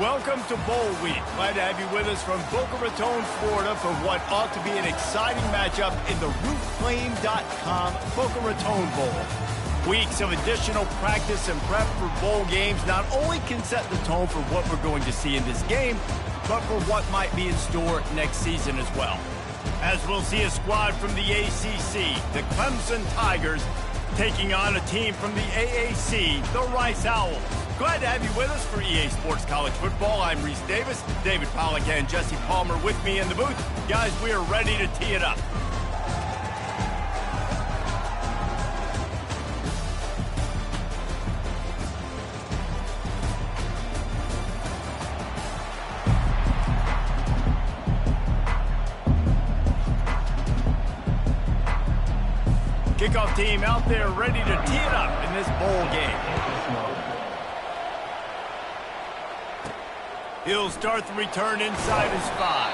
Welcome to Bowl Week. Glad to have you with us from Boca Raton, Florida for what ought to be an exciting matchup in the rootclaim.com Boca Raton Bowl. Weeks of additional practice and prep for bowl games not only can set the tone for what we're going to see in this game, but for what might be in store next season as well. As we'll see a squad from the ACC, the Clemson Tigers, taking on a team from the AAC, the Rice Owls. Glad to have you with us for EA Sports College Football. I'm Reese Davis, David Pollack and Jesse Palmer with me in the booth. Guys, we are ready to tee it up. Kickoff team out there ready to tee it up in this bowl game. He'll start the return inside his 5.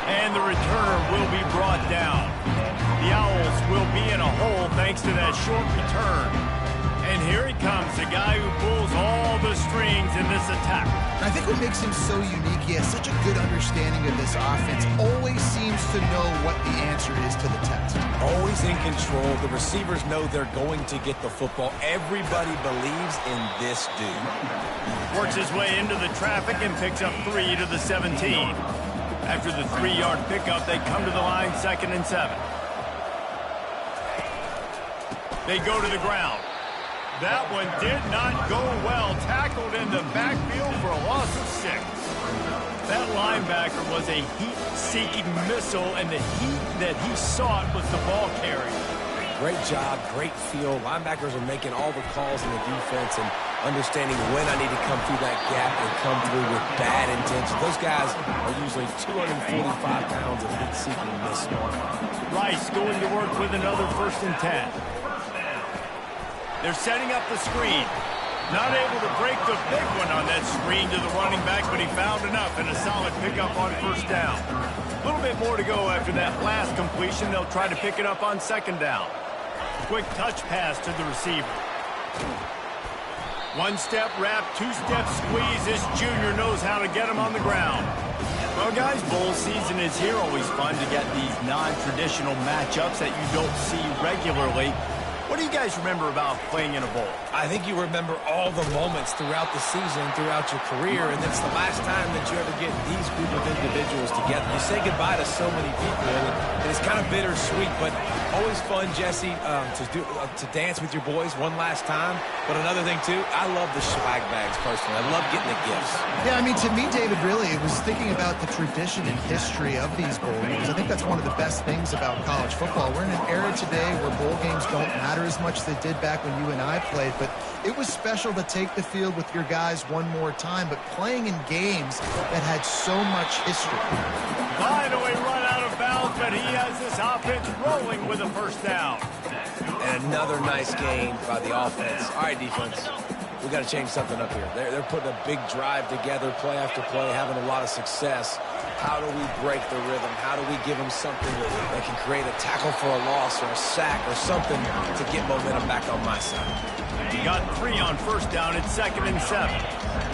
And the returner will be brought down. The Owls will be in a hole thanks to that short return. And here he comes, the guy who pulls all the strings in this attack. I think what makes him so unique, he has such a good understanding of this offense. Always seems to know what the answer is to the test. Always in control. The receivers know they're going to get the football. Everybody believes in this dude. Works his way into the traffic and picks up 3 to the 17. After the 3-yard pickup, they come to the line 2nd and 7. They go to the ground. That one did not go well. Tackled in the backfield for a loss of 6. That linebacker was a heat-seeking missile, and the heat that he sought was the ball carrier. Great job, great feel. Linebackers are making all the calls in the defense and understanding when I need to come through that gap and come through with bad intention. Those guys are usually 245 pounds of heat-seeking missile. Rice going to work with another 1st and 10. They're setting up the screen. Not able to break the big one on that screen to the running back, but he found enough and a solid pickup on 1st down. A little bit more to go after that last completion. They'll try to pick it up on 2nd down. Quick touch pass to the receiver. 1-step wrap, 2-step squeeze. This junior knows how to get him on the ground. Well, guys, bowl season is here. Always fun to get these non-traditional matchups that you don't see regularly. What do you guys remember about playing in a bowl? I think you remember all the moments throughout the season, throughout your career, and it's the last time that you ever get these group of individuals together. You say goodbye to so many people, and it's kind of bittersweet, but always fun, Jesse, to dance with your boys one last time. But another thing, too, I love the swag bags, personally. I love getting the gifts. Yeah, I mean, to me, David, really, it was thinking about the tradition and history of these bowl games. I think that's one of the best things about college football. We're in an era today where bowl games don't matter as much as they did back when you and I played, but it was special to take the field with your guys one more time, but playing in games that had so much history. Finally run out of bounds, but he has this offense rolling with a 1st down. And another nice game by the offense. All right, defense, we got to change something up here. They're putting a big drive together, play after play, having a lot of success. How do we break the rhythm? How do we give them something that can create a tackle for a loss or a sack or something to get momentum back on my side? Got 3 on 1st down at 2nd and 7.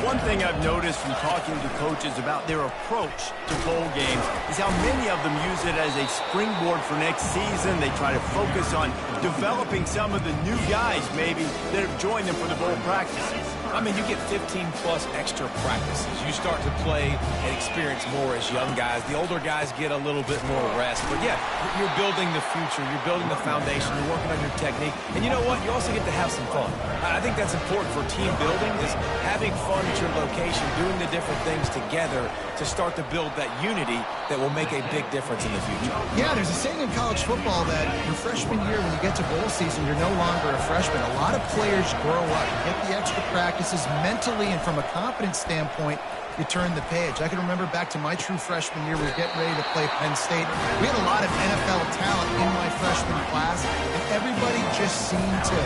One thing I've noticed from talking to coaches about their approach to bowl games is how many of them use it as a springboard for next season. They try to focus on developing some of the new guys maybe that have joined them for the bowl practices. I mean, you get 15-plus extra practices. You start to play and experience more as young guys. The older guys get a little bit more rest. But, yeah, you're building the future. You're building the foundation. You're working on your technique. And you know what? You also get to have some fun. I think that's important for team building is having fun at your location, doing the different things together to start to build that unity that will make a big difference in the future. Yeah, there's a saying in college football that your freshman year, when you get to bowl season, you're no longer a freshman. A lot of players grow up, get the extra practices mentally, and from a confidence standpoint, you turn the page. I can remember back to my true freshman year, we were getting ready to play Penn State. We had a lot of NFL talent in my freshman class, and everybody just seemed to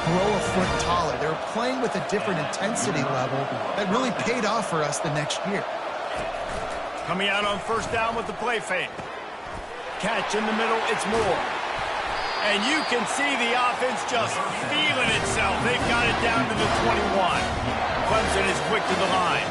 grow a foot taller. They were playing with a different intensity level that really paid off for us the next year. Coming out on 1st down with the play fake. Catch in the middle, it's Moore. And you can see the offense just feeling itself. They've got it down to the 21. Clemson is quick to the line.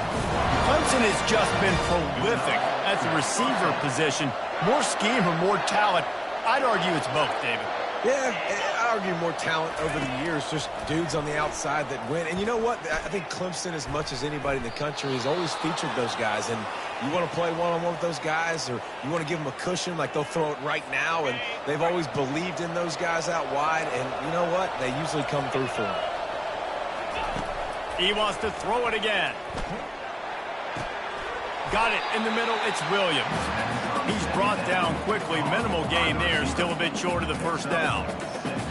Clemson has just been prolific at the receiver position. More scheme or more talent? I'd argue it's both, David. Yeah, I argue more talent over the years, just dudes on the outside that win. And you know what? I think Clemson, as much as anybody in the country, has always featured those guys. And you want to play one-on-one with those guys, or you want to give them a cushion, like they'll throw it right now. And they've always believed in those guys out wide. And you know what? They usually come through for them. He wants to throw it again. Got it in the middle. It's Williams. He's brought down quickly. Minimal gain there. Still a bit short of the first down.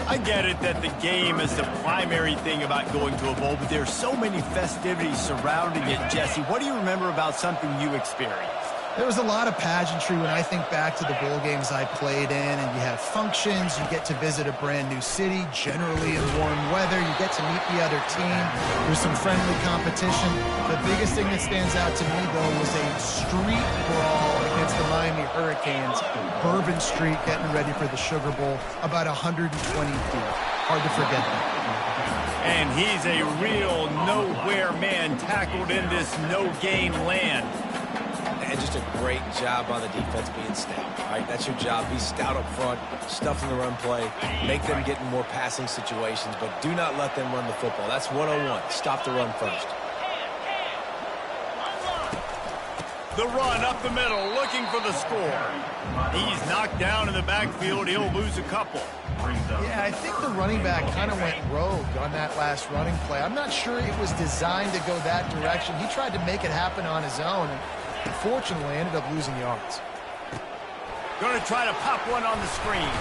I get it that the game is the primary thing about going to a bowl, but there's so many festivities surrounding it, Jesse. What do you remember about something you experienced? There was a lot of pageantry when I think back to the bowl games I played in, and you have functions, you get to visit a brand new city, generally in warm weather, you get to meet the other team, there's some friendly competition. The biggest thing that stands out to me, though, was a street brawl against the Miami Hurricanes, Bourbon Street, getting ready for the Sugar Bowl, about 120 feet. Hard to forget that. And he's a real nowhere man, tackled in this no-gain land. And just a great job on the defense being stout, all right? That's your job. Be stout up front, stuff in the run play, make them get in more passing situations, but do not let them run the football. That's 101. Stop the run first. The run up the middle, looking for the score. He's knocked down in the backfield. He'll lose a couple. Yeah, I think the running back kind of went rogue on that last running play. I'm not sure it was designed to go that direction. He tried to make it happen on his own, and unfortunately ended up losing yards. Going to try to pop one on the screen.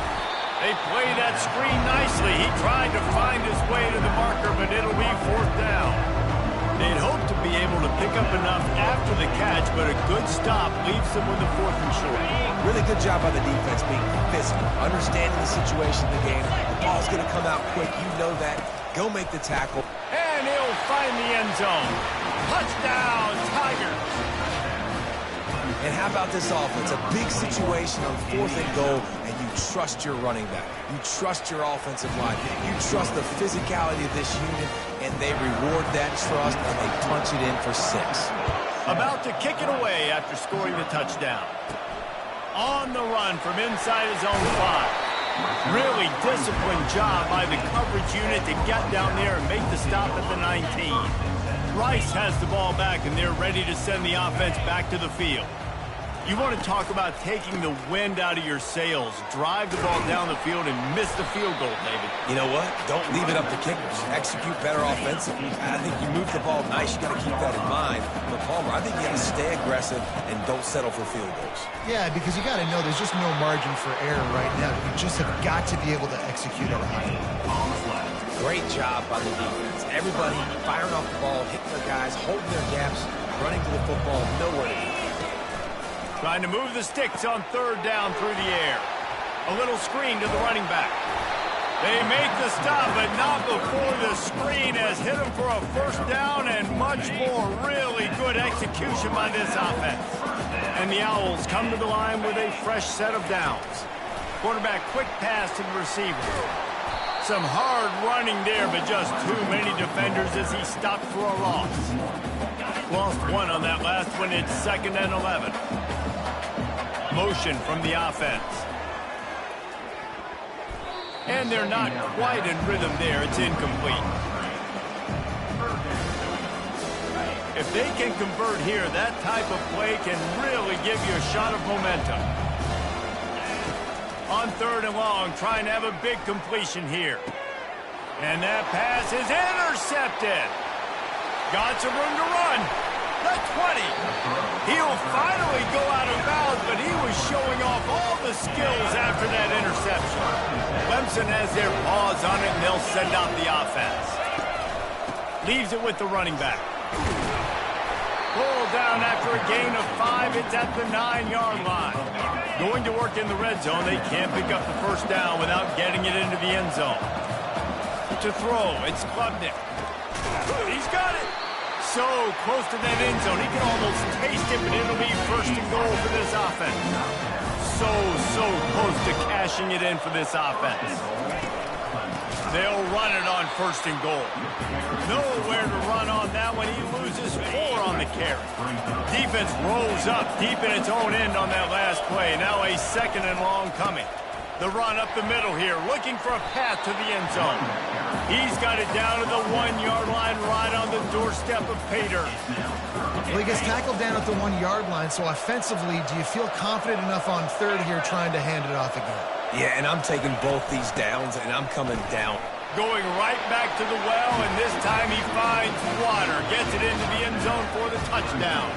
They play that screen nicely. He tried to find his way to the marker, but it'll be fourth down. They'd hoped to be able to pick up enough after the catch, but a good stop leaves them with a 4th and short. Really good job by the defense being physical, understanding the situation in the game. The ball's going to come out quick. You know that. Go make the tackle. And he'll find the end zone. Touchdown, Tigers. And how about this offense? A big situation on 4th and goal, and you trust your running back. You trust your offensive line. You trust the physicality of this unit, and they reward that trust, and they punch it in for 6. About to kick it away after scoring the touchdown. On the run from inside his own 5. Really disciplined job by the coverage unit to get down there and make the stop at the 19. Rice has the ball back, and they're ready to send the offense back to the field. You want to talk about taking the wind out of your sails. Drive the ball down the field and miss the field goal, David. You know what? Don't leave it up to kickers. Execute better offensively. I think you move the ball nice. You got to keep that in mind. But Palmer, I think you got to stay aggressive and don't settle for field goals. Yeah, because you got to know there's just no margin for error right now. You just have got to be able to execute at a high level. Great job by the defense. Everybody firing off the ball, hitting their guys, holding their gaps, running to the football, nowhere to go. Trying to move the sticks on 3rd down through the air. A little screen to the running back. They make the stop, but not before the screen has hit them for a 1st down and much more. Really good execution by this offense. And the Owls come to the line with a fresh set of downs. Quarterback quick pass to the receiver. Some hard running there, but just too many defenders as he stopped for a loss. Lost 1 on that last one. It's 2nd and 11. Motion from the offense. And they're not quite in rhythm there. It's incomplete. If they can convert here, that type of play can really give you a shot of momentum. On 3rd and long, trying to have a big completion here. And that pass is intercepted. Got some room to run. The 20. He'll finally go out of bounds, but he was showing off all the skills after that interception. Clemson has their paws on it, and they'll send out the offense. Leaves it with the running back. Pulled down after a gain of 5. It's at the 9-yard line. Going to work in the red zone. They can't pick up the 1st down without getting it into the end zone. To throw, it's Klubnik. He's got it. So close to that end zone. He can almost taste it, but it'll be 1st and goal for this offense. So close to cashing it in for this offense. They'll run it on 1st and goal. Nowhere to run on that one. He loses 4 on the carry. Defense rolls up deep in its own end on that last play. Now a 2nd and long coming. The run up the middle here, looking for a path to the end zone. He's got it down to the 1-yard line, right on the doorstep of pay dirt. Well, he gets tackled down at the 1-yard line, so offensively, do you feel confident enough on 3rd here trying to hand it off again? Yeah, and I'm taking both these downs, and I'm coming down. Going right back to the well, and this time he finds water. Gets it into the end zone for the touchdown.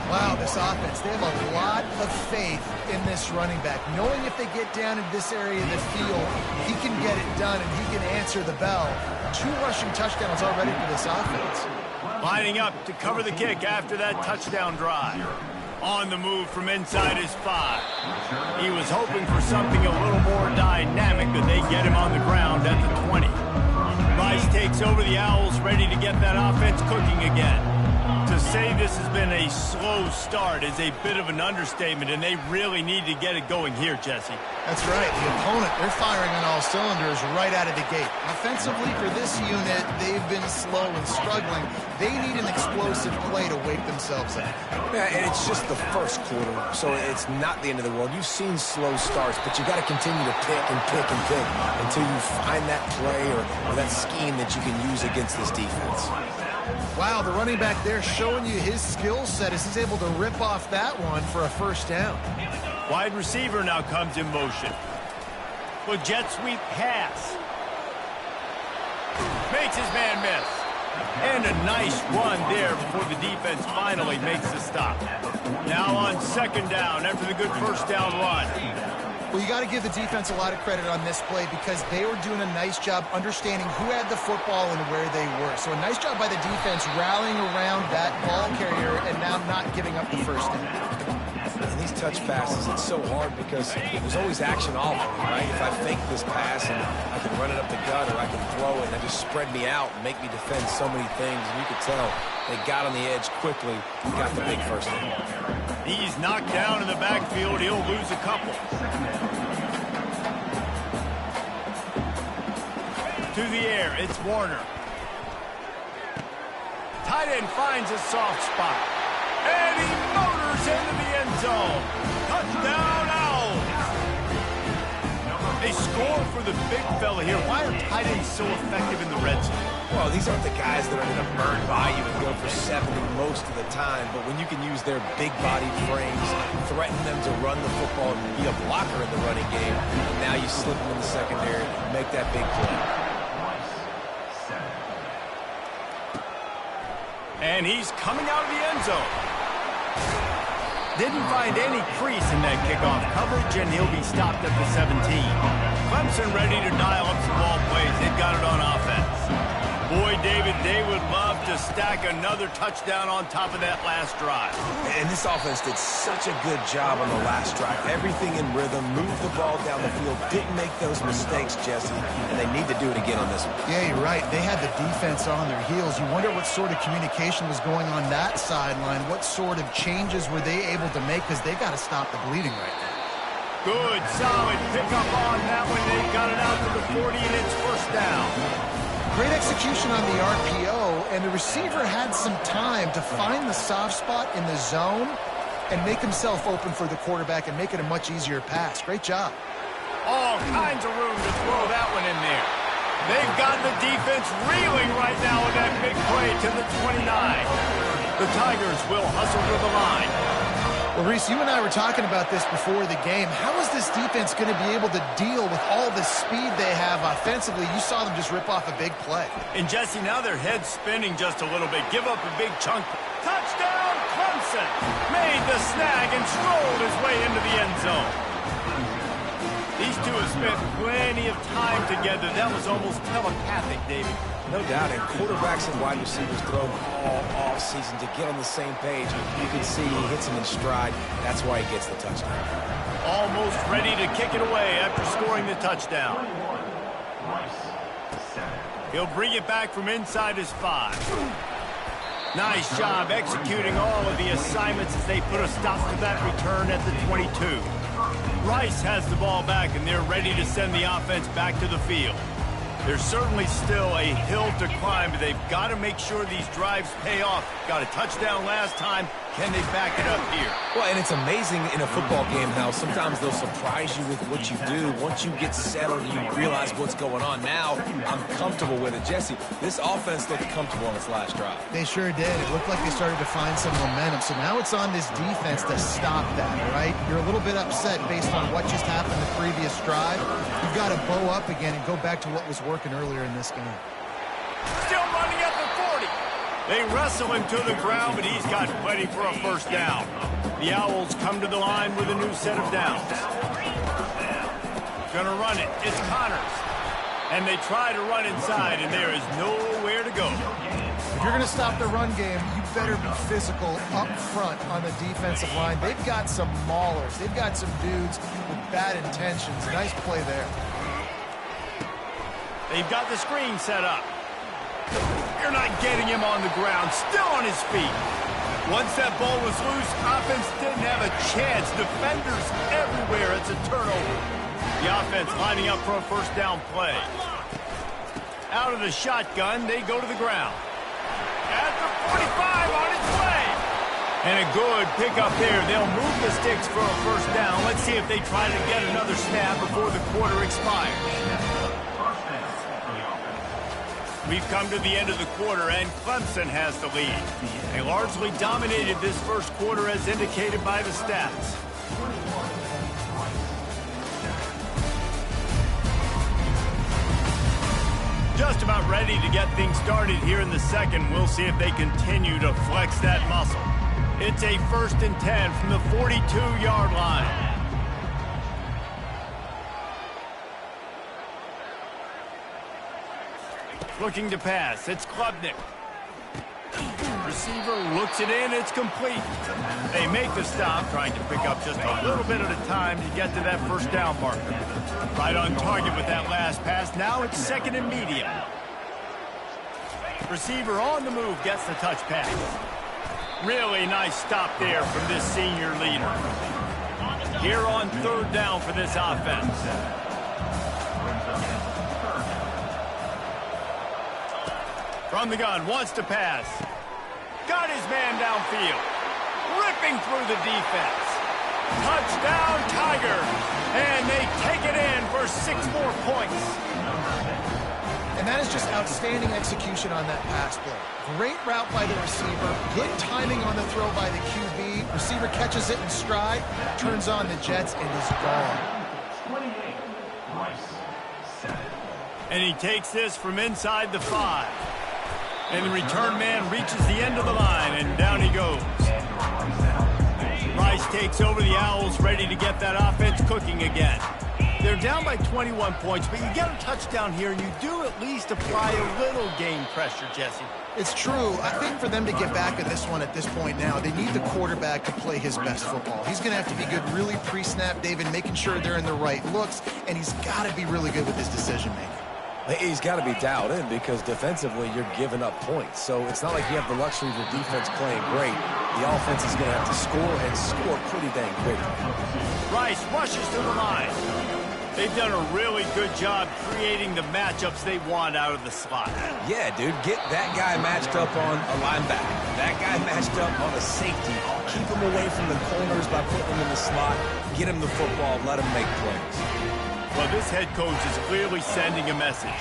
Wow, this offense, they have a lot of faith in this running back. Knowing if they get down in this area of the field, he can get it done, and he can answer the bell. 2 rushing touchdowns already for this offense. Lining up to cover the kick after that touchdown drive. On the move from inside his 5. He was hoping for something a little more dynamic, but they get him on the ground at the 20. Rice takes over the Owls, ready to get that offense cooking again. To say this has been a slow start is a bit of an understatement, and they really need to get it going here, Jesse. That's right. The opponent, they're firing on all cylinders right out of the gate. Offensively, for this unit, they've been slow and struggling. They need an explosive play to wake themselves up. Yeah, and it's just the first quarter, so it's not the end of the world. You've seen slow starts, but you got to continue to pick and pick and pick until you find that play or that scheme that you can use against this defense. Wow, the running back there showing you his skill set as he's able to rip off that one for a 1st down. Wide receiver now comes in motion. Well, jet sweep pass. Makes his man miss. And a nice run there before the defense finally makes the stop. Now on 2nd down after the good 1st down run. Well, you got to give the defense a lot of credit on this play because they were doing a nice job understanding who had the football and where they were. So a nice job by the defense rallying around that ball carrier and now not giving up the 1st down. And these touch passes, it's so hard because there's always action all of them, right? If I fake this pass and I can run it up the gut or I can throw it and they just spread me out and make me defend so many things. And you could tell they got on the edge quickly and got the big 1st down. He's knocked down in the backfield. He'll lose a couple. To the air, it's Warner. Tight end finds a soft spot. And he motors into the end zone. Touchdown, Owls. They score for the big fella here. Why are tight ends so effective in the red zone? Well, these aren't the guys that are going to burn by you and go for 70 most of the time. But when you can use their big-bodied frames, threaten them to run the football, be a blocker in the running game, and now you slip them in the secondary, make that big play. And he's coming out of the end zone. Didn't find any crease in that kickoff coverage, and he'll be stopped at the 17. Clemson ready to dial up some ball plays. They've got it on offense. Boy, David, they would love to stack another touchdown on top of that last drive. And this offense did such a good job on the last drive. Everything in rhythm, moved the ball down the field, didn't make those mistakes, Jesse, and they need to do it again on this one. Yeah, you're right. They had the defense on their heels. You wonder what sort of communication was going on that sideline. What sort of changes were they able to make because they got to stop the bleeding right now. Good, solid pickup on that one. They got it out to the 40, and it's 1st down. Great execution on the RPO, and the receiver had some time to find the soft spot in the zone and make himself open for the quarterback and make it a much easier pass. Great job. All kinds of room to throw that one in there. They've got the defense reeling right now with that big play to the 29. The Tigers will hustle to the line. Well, Reese, you and I were talking about this before the game. How is this defense going to be able to deal with all the speed they have offensively? You saw them just rip off a big play. And, Jesse, now their head's spinning just a little bit. Give up a big chunk. Touchdown, Clemson! Made the snag and strolled his way into the end zone. These two have spent plenty of time together. That was almost telepathic, David. No doubt, and quarterbacks and wide receivers throw all off-season to get on the same page. You can see he hits him in stride. That's why he gets the touchdown. Almost ready to kick it away after scoring the touchdown. He'll bring it back from inside his 5. Nice job executing all of the assignments as they put a stop to that return at the 22. Rice has the ball back, and they're ready to send the offense back to the field. There's certainly still a hill to climb, but they've got to make sure these drives pay off. Got a touchdown last time. Can they back it up here? Well, and it's amazing in a football game how sometimes they'll surprise you with what you do. Once you get settled, you realize what's going on. Now, I'm comfortable with it. Jesse, this offense looked comfortable on its last drive. They sure did. It looked like they started to find some momentum. So now it's on this defense to stop that, right? You're a little bit upset based on what just happened the previous drive. You've got to bow up again and go back to what was working earlier in this game. Still running at the 40. They wrestle him to the ground, but he's got plenty for a first down. The Owls come to the line with a new set of downs. Gonna run it. It's Connors. And they try to run inside, and there is nowhere to go. If you're going to stop the run game, you better be physical up front on the defensive line. They've got some maulers. They've got some dudes with bad intentions. Nice play there. They've got the screen set up. You're not getting him on the ground. Still on his feet. Once that ball was loose, offense didn't have a chance. Defenders everywhere. It's a turnover. The offense lining up for a first down play. Out of the shotgun, they go to the ground. At the 45 on its way. And a good pickup there. They'll move the sticks for a first down. Let's see if they try to get another snap before the quarter expires. We've come to the end of the quarter, and Clemson has the lead. They largely dominated this first quarter as indicated by the stats. Just about ready to get things started here in the second. We'll see if they continue to flex that muscle. It's a 1st and 10 from the 42-yard line. Looking to pass. It's Klubnik. Receiver looks it in. It's complete. They make the stop, trying to pick up just a little bit at a time to get to that first down marker. Right on target with that last pass. Now it's 2nd and medium. Receiver on the move gets the touch pass. Really nice stop there from this senior leader. Here on 3rd down for this offense. From the gun, wants to pass. Got his man downfield. Ripping through the defense. Touchdown, Tiger. And they take it in for 6 more points. And that is just outstanding execution on that pass play. Great route by the receiver. Good timing on the throw by the QB. Receiver catches it in stride, turns on the jets, and is gone. And he takes this from inside the 5. And the return man reaches the end of the line, and down he goes. Rice takes over the Owls, ready to get that offense cooking again. They're down by 21 points, but you get a touchdown here, and you do at least apply a little game pressure, Jesse. It's true. I think for them to get back in this one at this point now, they need the quarterback to play his best football. He's going to have to be good really pre-snap, David, making sure they're in the right looks, and he's got to be really good with his decision-making. He's got to be dialed in because defensively you're giving up points. So it's not like you have the luxury of your defense playing great. The offense is going to have to score and score pretty dang quick. Rice rushes to the line. They've done a really good job creating the matchups they want out of the slot. Yeah, dude, get that guy matched up on a linebacker. That guy matched up on a safety. Keep him away from the corners by putting him in the slot. Get him the football. Let him make plays. Well, this head coach is clearly sending a message.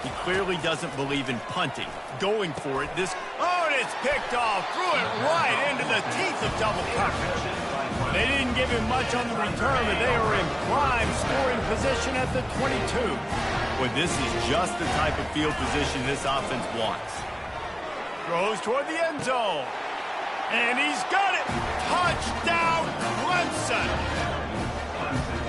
He clearly doesn't believe in punting. Going for it, and it's picked off. Threw it right into the teeth of double coverage. They didn't give him much on the return, but they were in prime scoring position at the 22. Well, this is just the type of field position this offense wants. Throws toward the end zone. And he's got it. Touchdown, Clemson.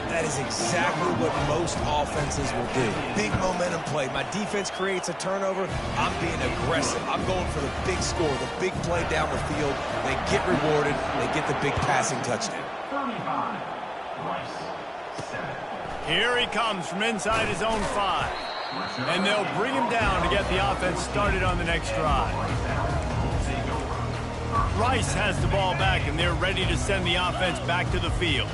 That is exactly what most offenses will do. Big momentum play. My defense creates a turnover. I'm being aggressive. I'm going for the big score, the big play down the field. They get rewarded. They get the big passing touchdown. Here he comes from inside his own 5. And they'll bring him down to get the offense started on the next drive. Rice has the ball back, and they're ready to send the offense back to the field.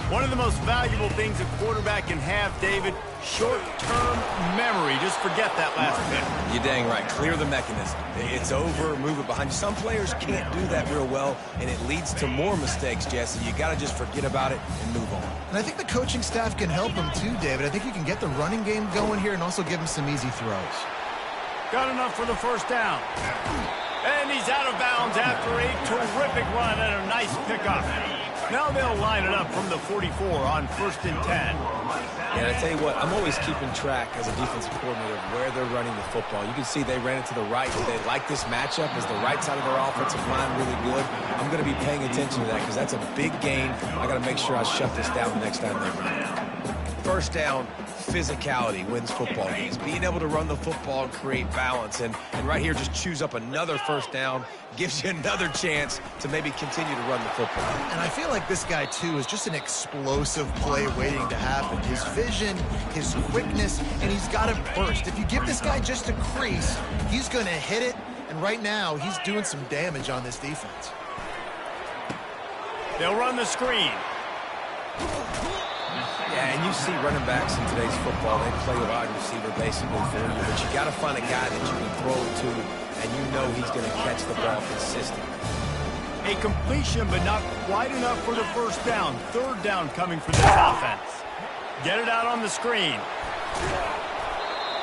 One of the most valuable things a quarterback can have, David, short-term memory. Just forget that last bit. You're dang right. Clear the mechanism. It's over, move it behind you. Some players can't do that real well, and it leads to more mistakes, Jesse. You got to just forget about it and move on. And I think the coaching staff can help him too, David. I think you can get the running game going here and also give him some easy throws. Got enough for the first down. And he's out of bounds after a terrific run and a nice pickup. Now they'll line it up from the 44 on 1st and 10. And I tell you what, I'm always keeping track as a defensive coordinator of where they're running the football. You can see they ran it to the right. They like this matchup. Is the right side of their offensive line really good? I'm going to be paying attention to that because that's a big gain. I got to make sure I shut this down the next time they run it. First down, physicality wins football games. Being able to run the football and create balance. And right here, just choose up another first down, gives you another chance to maybe continue to run the football. And I feel like this guy, too, is just an explosive play waiting to happen. His vision, his quickness, and he's got to burst. If you give this guy just a crease, he's going to hit it. And right now, he's doing some damage on this defense. They'll run the screen. Yeah, and you see running backs in today's football, they play a wide receiver basically for you, but you got to find a guy that you can throw it to, and you know he's going to catch the ball consistently. A completion, but not quite enough for the first down. 3rd down coming for this offense. Get it out on the screen.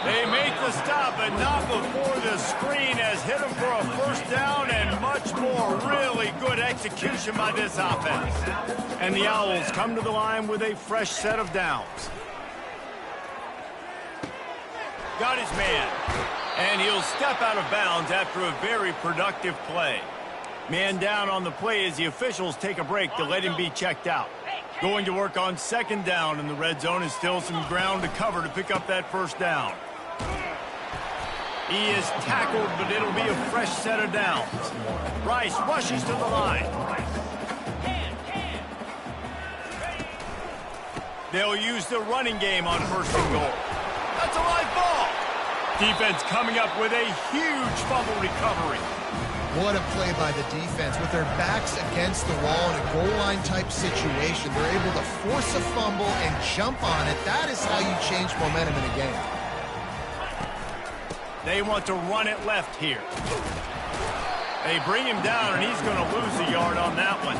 They make the stop, but not before the screen has hit them for a first down and much more. Really good execution by this offense. And the Owls come to the line with a fresh set of downs. Got his man. And he'll step out of bounds after a very productive play. Man down on the play as the officials take a break to let him be checked out. Going to work on 2nd down in the red zone is still some ground to cover to pick up that first down. He is tackled, but it'll be a fresh set of downs. Rice rushes to the line. They'll use the running game on 1st and goal. That's a live ball. Defense coming up with a huge fumble recovery. What a play by the defense. With their backs against the wall in a goal line type situation, they're able to force a fumble and jump on it. That is how you change momentum in a game. They want to run it left here. They bring him down, and he's going to lose a yard on that one.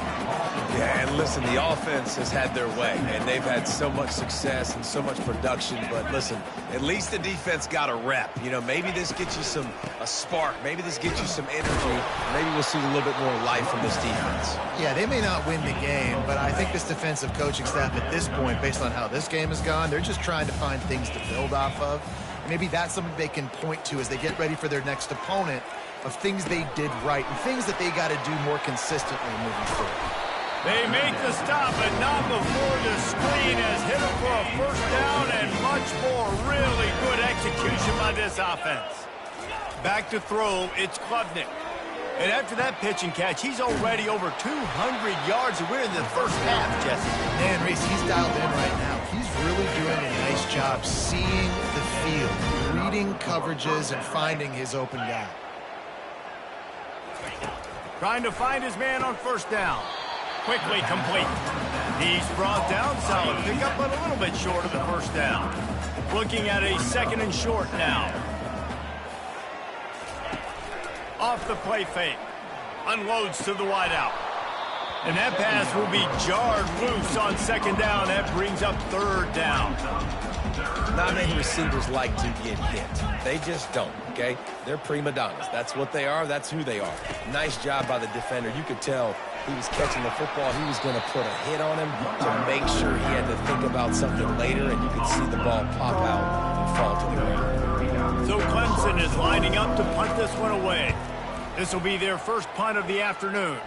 Yeah, and listen, the offense has had their way, and they've had so much success and so much production. But listen, at least the defense got a rep. You know, maybe this gets you a spark. Maybe this gets you some energy. Maybe we'll see a little bit more life from this defense. Yeah, they may not win the game, but I think this defensive coaching staff at this point, based on how this game has gone, they're just trying to find things to build off of. Maybe that's something they can point to as they get ready for their next opponent of things they did right and things that they got to do more consistently moving forward. They make the stop, but not before the screen has hit them for a first down and much more. Really good execution by this offense. Back to throw, it's Klubnik. And after that pitch and catch, he's already over 200 yards, and we're in the first half, Jesse. Man, Reese, he's dialed in right now. He's really doing a nice job seeing the field, reading coverages, and finding his open guy. Trying to find his man on 1st down. Quickly complete. He's brought down, solid pickup, but a little bit short of the first down. Looking at a 2nd and short now. Off the play fake. Unloads to the wideout. And that pass will be jarred loose on 2nd down. That brings up 3rd down. Not many receivers like to get hit. They just don't, okay? They're prima donnas. That's what they are. That's who they are. Nice job by the defender. You could tell he was catching the football. He was going to put a hit on him to make sure he had to think about something later, and you could see the ball pop out and fall to the ground. So Clemson is lining up to punt this one away. This will be their first punt of the afternoon.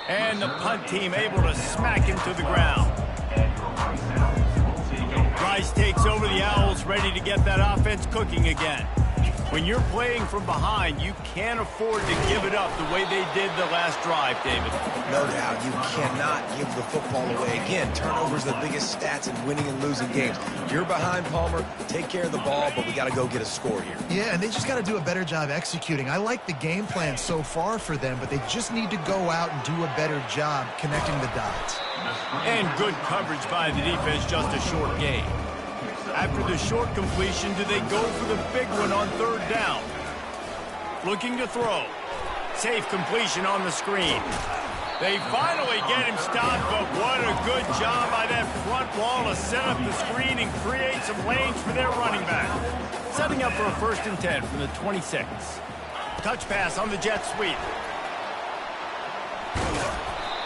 And the punt team able to smack him to the ground. Rice takes over the Owls, ready to get that offense cooking again. When you're playing from behind, you can't afford to give it up the way they did the last drive, David. No doubt, you cannot give the football away. Again, turnovers are the biggest stats in winning and losing games. You're behind, Palmer, take care of the ball, but we got to go get a score here. Yeah, and they just got to do a better job executing. I like the game plan so far for them, but they just need to go out and do a better job connecting the dots. And good coverage by the defense, just a short gain. After the short completion, do they go for the big one on third down? Looking to throw. Safe completion on the screen. They finally get him stopped, but what a good job by that front wall to set up the screen and create some lanes for their running back. Setting up for a 1st and 10 from the 26. Touch pass on the jet sweep.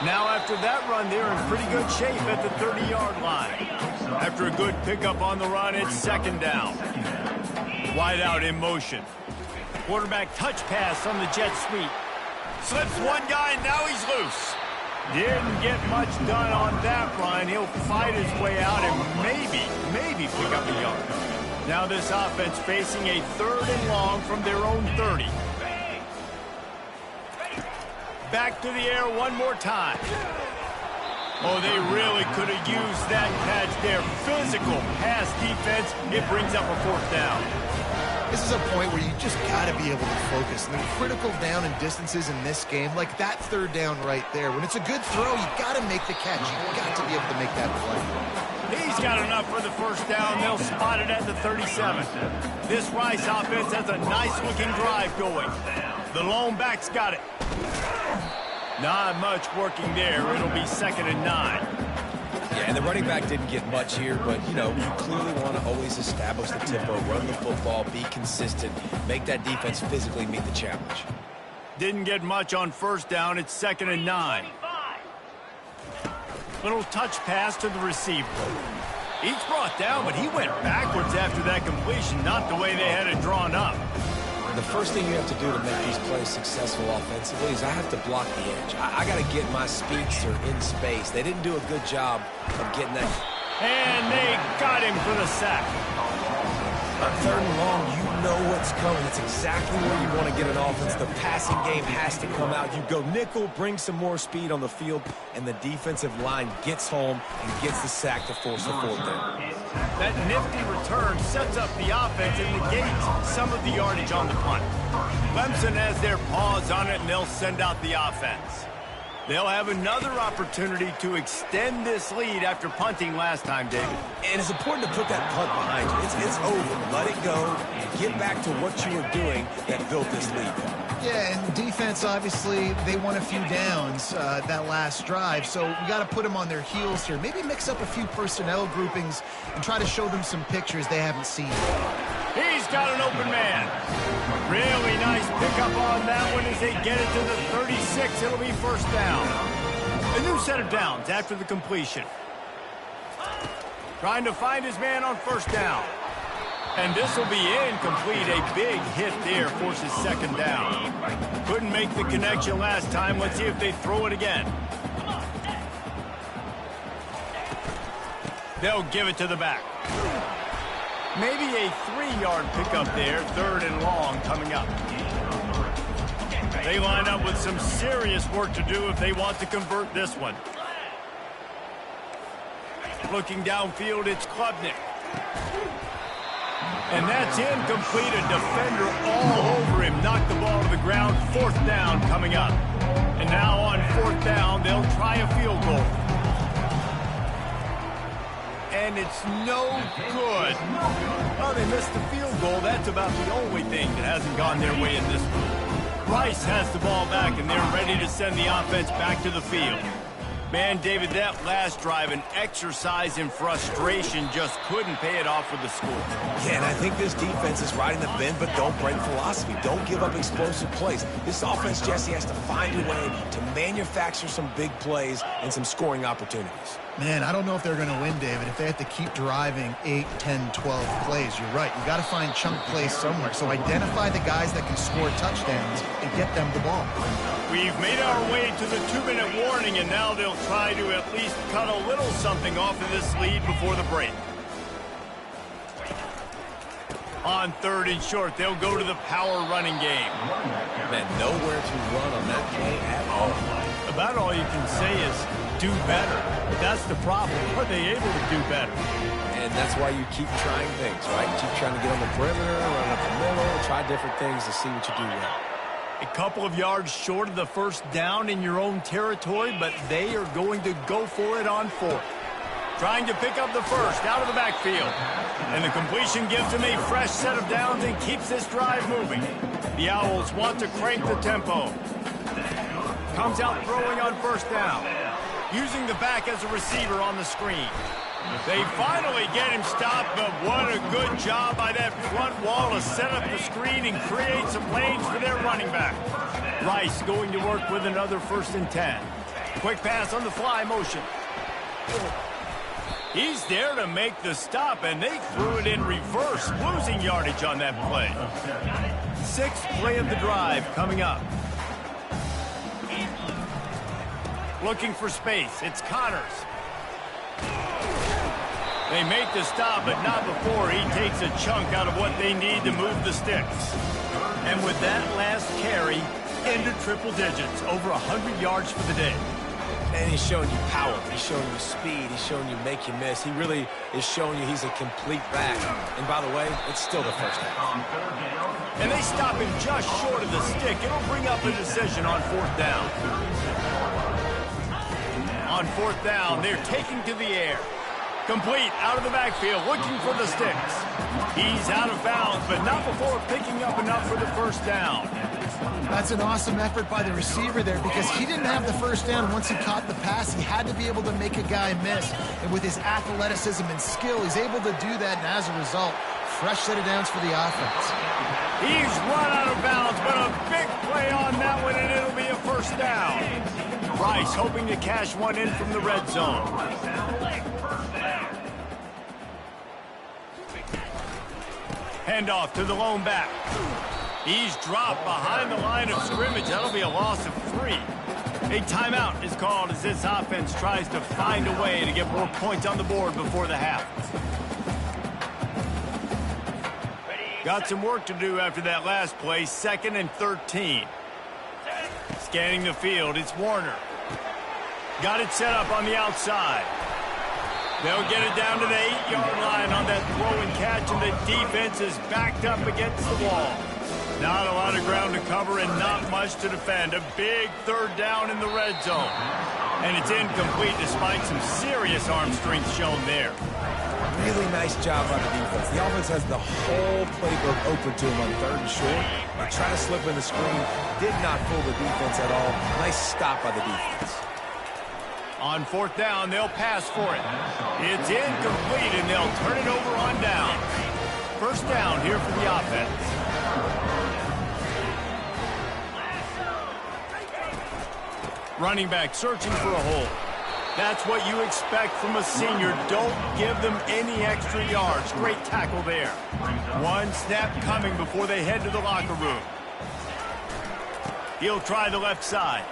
Now after that run, they're in pretty good shape at the 30-yard line. After a good pickup on the run, it's 2nd down. Wide out in motion. Quarterback touch pass on the jet sweep. Slips one guy, and now he's loose. Didn't get much done on that run. He'll fight his way out and maybe pick up a yard. Now this offense facing a 3rd and long from their own 30. Back to the air one more time. Oh, they really could have used that catch there. Physical pass defense. It brings up a 4th down. This is a point where you just got to be able to focus. The critical down and distances in this game, like that 3rd down right there. When it's a good throw, you got to make the catch. You got to be able to make that play. He's got enough for the 1st down. They'll spot it at the 37. This Rice offense has a nice-looking drive going. The lone back's got it. Not much working there. It'll be 2nd and 9. Yeah, and the running back didn't get much here, but, you know, you clearly want to always establish the tempo, run the football, be consistent, make that defense physically meet the challenge. Didn't get much on 1st down. It's 2nd and 9. Little touch pass to the receiver. He's brought down, but he went backwards after that completion, not the way they had it drawn up. The first thing you have to do to make these plays successful offensively is I have to block the edge. I got to get my speedster in space. They didn't do a good job of getting that. And they got him for the sack. On 3rd and long, you know what's coming. It's exactly where you want to get an offense. The passing game has to come out. You go nickel, bring some more speed on the field, and the defensive line gets home and gets the sack to force a 4th down. That nifty return sets up the offense and negates some of the yardage on the punt. Clemson has their paws on it, and they'll send out the offense. They'll have another opportunity to extend this lead after punting last time, David. And it's important to put that punt behind you. It's over. Let it go and get back to what you were doing that built this lead. Yeah, and defense, obviously, they won a few downs that last drive, so we got to put them on their heels here. Maybe mix up a few personnel groupings and try to show them some pictures they haven't seen. He's got an open man. Really nice pickup on that one as they get it to the 36. It'll be 1st down. A new set of downs after the completion. Trying to find his man on 1st down. And this will be incomplete. A big hit there forces 2nd down. Couldn't make the connection last time. Let's see if they throw it again. They'll give it to the back. Maybe a 3-yard pickup there. 3rd and long coming up. They line up with some serious work to do if they want to convert this one. Looking downfield, it's Klubnik. And that's incomplete. A defender all over him. Knocked the ball to the ground. 4th down coming up. And now on 4th down, they'll try a field goal. And it's no good. Oh, they missed the field goal. That's about the only thing that hasn't gone their way in this one. Rice has the ball back, and they're ready to send the offense back to the field. Man, David, that last drive, an exercise in frustration, just couldn't pay it off with the score. Yeah, and I think this defense is riding the bend, but don't break philosophy. Don't give up explosive plays. This offense, Jesse, has to find a way to manufacture some big plays and some scoring opportunities. Man, I don't know if they're going to win, David, if they have to keep driving 8, 10, 12 plays. You're right. You got to find chunk plays somewhere. So identify the guys that can score touchdowns and get them the ball. We've made our way to the 2-minute warning, and now they'll try to at least cut a little something off of this lead before the break. On 3rd and short, they'll go to the power running game. Man, nowhere to run on that play at all. About all you can say is do better. That's the problem. Are they able to do better? And that's why you keep trying things, right? Keep trying to get on the perimeter, run up the middle, try different things to see what you do well. A couple of yards short of the first down in your own territory, but they are going to go for it on 4th. Trying to pick up the first out of the backfield. And the completion gives him a fresh set of downs and keeps this drive moving. The Owls want to crank the tempo. Comes out throwing on 1st down. Using the back as a receiver on the screen. They finally get him stopped, but what a good job by that front wall to set up the screen and create some lanes for their running back. Rice going to work with another 1st and 10. Quick pass on the fly motion. He's there to make the stop, and they threw it in reverse, losing yardage on that play. 6th play of the drive coming up. Looking for space. It's Connors. They make the stop, but not before he takes a chunk out of what they need to move the sticks. And with that last carry, into triple digits, over 100 yards for the day. And he's showing you power. He's showing you speed. He's showing you make you miss. He really is showing you he's a complete back. And by the way, it's still the first down. And they stop him just short of the stick. It'll bring up a decision on 4th down. On 4th down, they're taking to the air. Complete out of the backfield, looking for the sticks. He's out of bounds, but not before picking up enough for the first down. That's an awesome effort by the receiver there because he didn't have the first down once he caught the pass. He had to be able to make a guy miss. And with his athleticism and skill, he's able to do that. And as a result, fresh set of downs for the offense. He's run out of bounds, but a big play on that one, and it'll be a first down. Rice hoping to cash one in from the red zone. Handoff to the lone back. He's dropped behind the line of scrimmage. That'll be a loss of 3. A timeout is called as this offense tries to find a way to get more points on the board before the half. Got some work to do after that last play. 2nd and 13. Scanning the field, it's Warner. Got it set up on the outside. They'll get it down to the 8-yard line on that throw and catch, and the defense is backed up against the wall. Not a lot of ground to cover and not much to defend. A big 3rd down in the red zone. And it's incomplete despite some serious arm strength shown there. Really nice job by the defense. The offense has the whole playbook open to him on 3rd and short. They try to slip in the screen. Did not fool the defense at all. Nice stop by the defense. On 4th down, they'll pass for it. It's incomplete, and they'll turn it over on down. First down here for the offense. Running back searching for a hole. That's what you expect from a senior. Don't give them any extra yards. Great tackle there. One snap coming before they head to the locker room. He'll try the left side.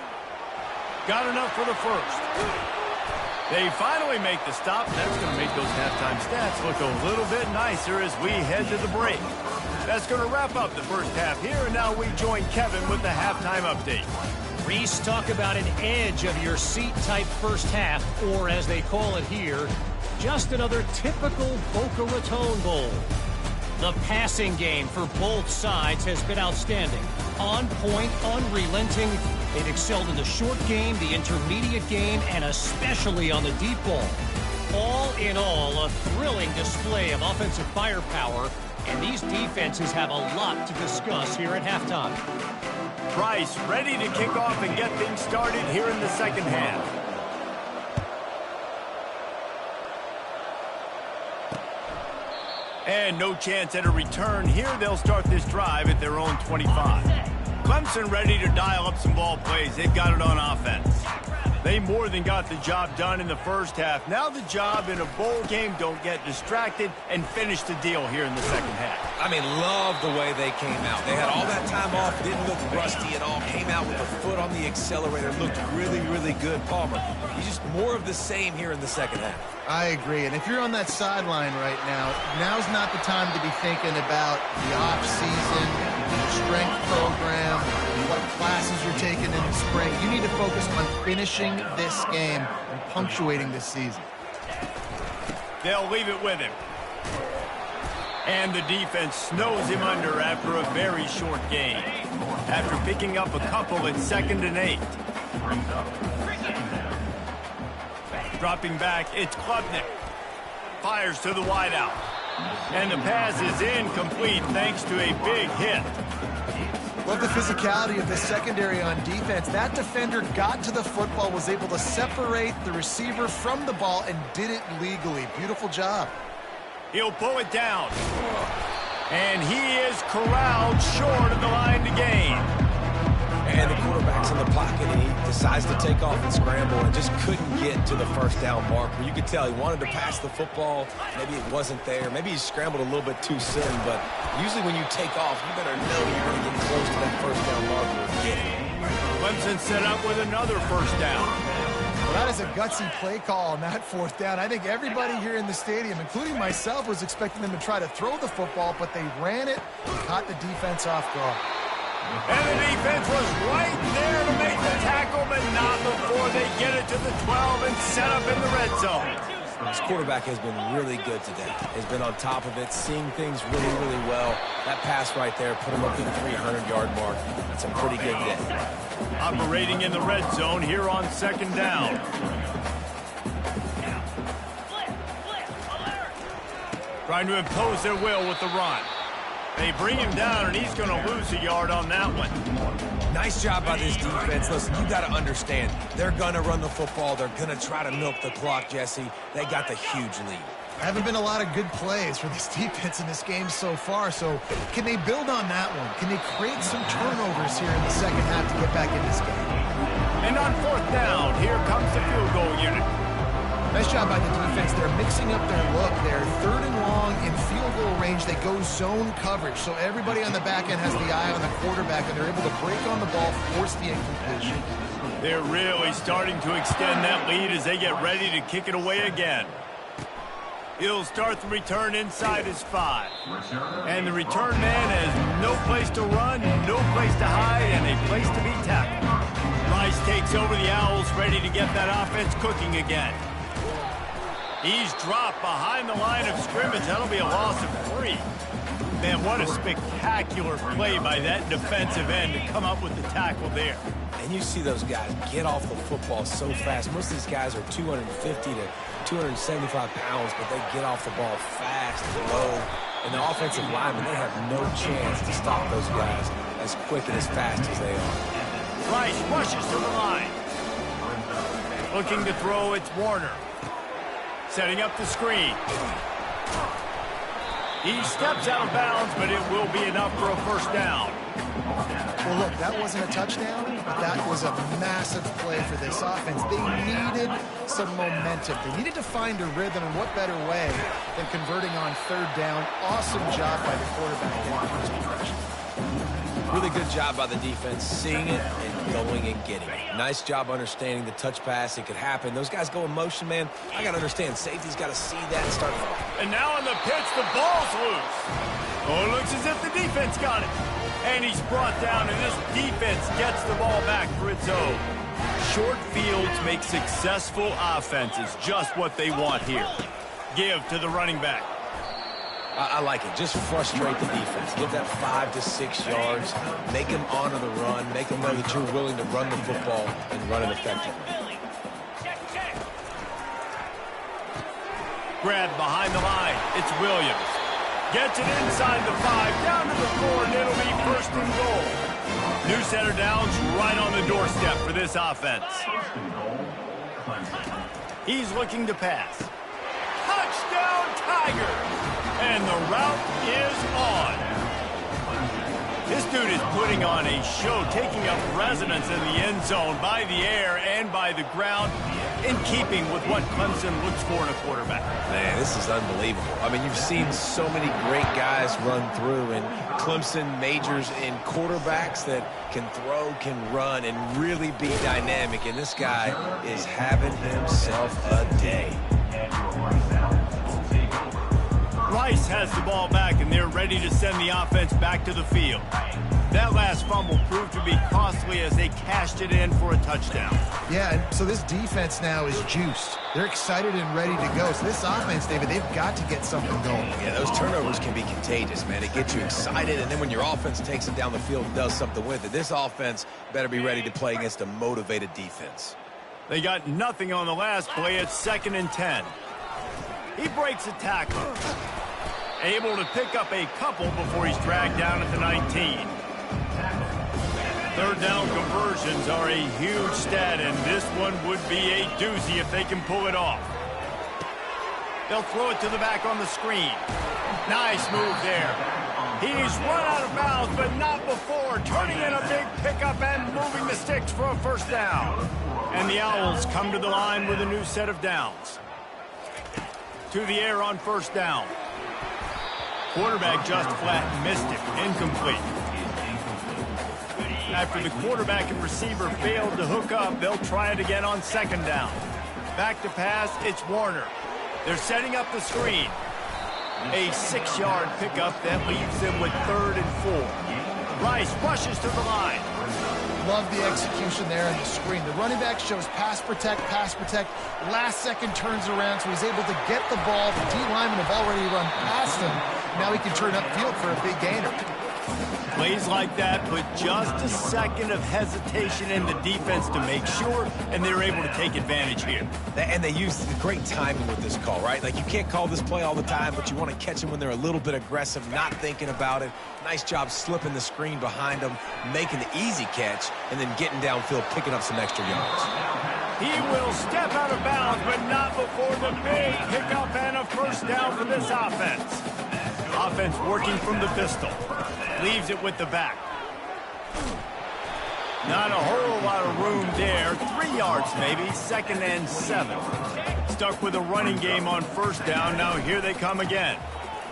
Got enough for the first. They finally make the stop. That's going to make those halftime stats look a little bit nicer as we head to the break. That's going to wrap up the first half here, and now we join Kevin with the halftime update. Reese, talk about an edge of your seat type first half, or as they call it here, just another typical Boca Raton Bowl. The passing game for both sides has been outstanding. On point, unrelenting. They've excelled in the short game, the intermediate game, and especially on the deep ball. All in all, a thrilling display of offensive firepower, and these defenses have a lot to discuss here at halftime. Price ready to kick off and get things started here in the second half. And no chance at a return here. They'll start this drive at their own 25. Clemson ready to dial up some ball plays. They've got it on offense. They more than got the job done in the first half. Now the job in a bowl game, don't get distracted and finish the deal here in the second half. I mean, love the way they came out. They had all that time off, didn't look rusty at all, came out with a foot on the accelerator, looked really, really good. Palmer, he's just more of the same here in the second half. I agree, and if you're on that sideline right now, now's not the time to be thinking about the off-season, your strength program, what classes you're taking in the spring. You need to focus on finishing this game and punctuating this season. They'll leave it with him. And the defense snows him under after a very short gain. After picking up a couple at 2nd and 8. Dropping back, it's Klubnik. Fires to the wideout. And the pass is incomplete thanks to a big hit. Love the physicality of the secondary on defense. That defender got to the football, was able to separate the receiver from the ball, and did it legally. Beautiful job. He'll pull it down. And he is corralled short of the line to gain. And the quarterback's in the pocket, and he decides to take off and scramble and just couldn't get to the first down marker. You could tell he wanted to pass the football. Maybe it wasn't there. Maybe he scrambled a little bit too soon. But usually when you take off, you better know you're going to get close to that first down marker and get it. Clemson set up with another first down. Well, that is a gutsy play call on that 4th down. I think everybody here in the stadium, including myself, was expecting them to try to throw the football, but they ran it and caught the defense off guard. And the defense was right there to make the tackle, but not before they get it to the 12 and set up in the red zone. This quarterback has been really good today. He's been on top of it, seeing things really, really well. That pass right there put him up to the 300-yard mark. That's a pretty good day. Operating in the red zone here on 2nd down. Trying to impose their will with the run. They bring him down, and he's going to lose a yard on that one. Nice job by this defense. Listen, you got to understand, they're going to run the football. They're going to try to milk the clock, Jesse. They got the huge lead. Haven't been a lot of good plays for this defense in this game so far, so can they build on that one? Can they create some turnovers here in the second half to get back in this game? And on 4th down, here comes the field goal unit. Nice job by the defense. They're mixing up their look. They're 3rd and long in field goal range. They go zone coverage, so everybody on the back end has the eye on the quarterback, and they're able to break on the ball, force the incompletion. They're really starting to extend that lead as they get ready to kick it away again. He'll start the return inside his 5. And the return man has no place to run, no place to hide, and a place to be tackled. Rice takes over the Owls, ready to get that offense cooking again. He's dropped behind the line of scrimmage. That'll be a loss of 3. Man, what a spectacular play by that defensive end to come up with the tackle there. And you see those guys get off the football so fast. Most of these guys are 250 to 275 pounds, but they get off the ball fast and low. And the offensive linemen, they have no chance to stop those guys as quick and as fast as they are. Rice rushes to the line. Looking to throw, it's Warner. Setting up the screen. He steps out of bounds, but it will be enough for a first down. Well, look, that wasn't a touchdown, but that was a massive play for this offense. They needed some momentum. They needed to find a rhythm, and what better way than converting on 3rd down. Awesome job by the quarterback in the first progression. Really good job by the defense, seeing it and going and getting it. Nice job understanding the touch pass. It could happen. Those guys go in motion, man. I got to understand, safety's got to see that and start. And now on the pitch, the ball's loose. Oh, it looks as if the defense got it. And he's brought down, and this defense gets the ball back for its own. Short fields make successful offenses just what they want here. Give to the running back. I like it. Just frustrate the defense. Give that 5 to 6 yards. Make them honor the run. Make them know that you're willing to run the football and run it effectively. Grab behind the line. It's Williams. Gets it inside the 5, down to the 4, and it'll be 1st and goal. New center downs right on the doorstep for this offense. He's looking to pass. Touchdown, Tigers! And the route is on. This dude is putting on a show, taking up residence in the end zone by the air and by the ground, in keeping with what Clemson looks for in a quarterback. Man, this is unbelievable. I mean, you've seen so many great guys run through, and Clemson majors in quarterbacks that can throw, can run, and really be dynamic. And this guy is having himself a day. Rice has the ball back, and they're ready to send the offense back to the field. That last fumble proved to be costly as they cashed it in for a touchdown. Yeah, and so this defense now is juiced. They're excited and ready to go. So this offense, David, they've got to get something going. Yeah, those turnovers can be contagious, man. It gets you excited, and then when your offense takes it down the field and does something with it, this offense better be ready to play against a motivated defense. They got nothing on the last play. It's 2nd and 10. He breaks a tackle. Able to pick up a couple before he's dragged down at the 19. Third down conversions are a huge stat, and this one would be a doozy if they can pull it off. They'll throw it to the back on the screen. Nice move there. He's run out of bounds, but not before. Turning in a big pickup and moving the sticks for a first down. And the Owls come to the line with a new set of downs. To the air on first down. Quarterback just flat missed it. Incomplete. After the quarterback and receiver failed to hook up, they'll try it again on 2nd down. Back to pass, it's Warner. They're setting up the screen. A 6-yard pickup that leaves them with 3rd and 4. Rice rushes to the line. Love the execution there on the screen. The running back shows pass protect. Last second turns around, so he's able to get the ball. The D linemen have already run past him. Now he can turn upfield for a big gainer. Plays like that put just a second of hesitation in the defense to make sure, and they're able to take advantage here. And they use the great timing with this call, right? Like, you can't call this play all the time, but you want to catch them when they're a little bit aggressive, not thinking about it. Nice job slipping the screen behind them, making the easy catch, and then getting downfield, picking up some extra yards. He will step out of bounds, but not before the big pickup and a first down for this offense. Offense working from the pistol. Leaves it with the back. Not a whole lot of room there. 3 yards maybe. 2nd and 7. Stuck with a running game on first down. Now here they come again.